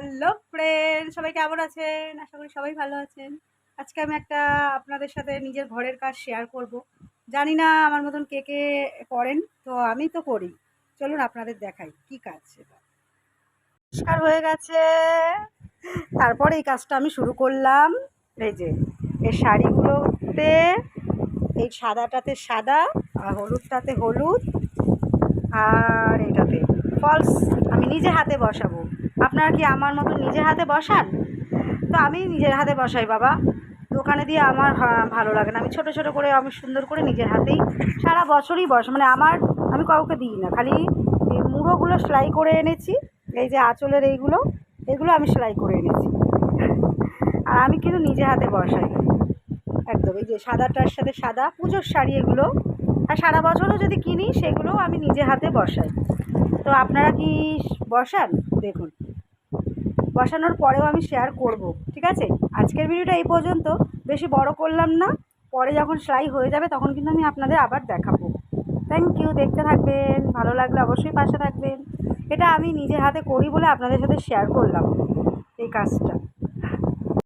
Hello friend, সবাই কেমন আছেন? আশা করি সবাই ভালো আছেন। আজকে আমি একটা আপনাদের সাথে নিজের ঘরের কাজ শেয়ার করব। জানি না আমার মতন কে কে করেন, তো আমি তো করি। চলুন আপনাদের দেখাই কি কাজ সেটা। পরিষ্কার হয়ে গেছে, তারপর এই কাজটা আমি শুরু করলাম। এই যে এই শাড়িগুলোতে, এই সাদাটাতে সাদা আর হলুদটাতে হলুদ আর এটাতে ফলস আমি নিজে হাতে বসাবো। আপনারা কি আমার মতো নিজে হাতে বসান? তো আমি নিজের হাতে বসাই বাবা, দোকানে দিয়ে আমার ভালো লাগে না। আমি ছোট ছোট করে, আমি সুন্দর করে নিজের হাতেই সারা বছরই মানে আমি কাউকে দিই না। খালি এই মুড়োগুলো সেলাই করে এনেছি, এই যে আঁচলের এইগুলো আমি সেলাই করে এনেছি। আর আমি কিন্তু নিজে হাতে বসাই একদম। এই যে সাদাটার সাথে সাদা পুজোর শাড়ি এগুলো, আর সারা বছরও যদি কিনি সেগুলোও আমি নিজে হাতে বসাই। তো আপনারা কি বসান? দেখুন, বসানোর পরেও আমি শেয়ার করব, ঠিক আছে? আজকের ভিডিওটা এই পর্যন্ত, বেশি বড় করলাম না। পরে যখন সেলাই হয়ে যাবে তখন কিন্তু আমি আপনাদের আবার দেখাবো। থ্যাংক ইউ, দেখতে থাকবেন, ভালো লাগলে অবশ্যই পাশে থাকবেন। এটা আমি নিজে হাতে করি বলে আপনাদের সাথে শেয়ার করলাম এই কাজটা।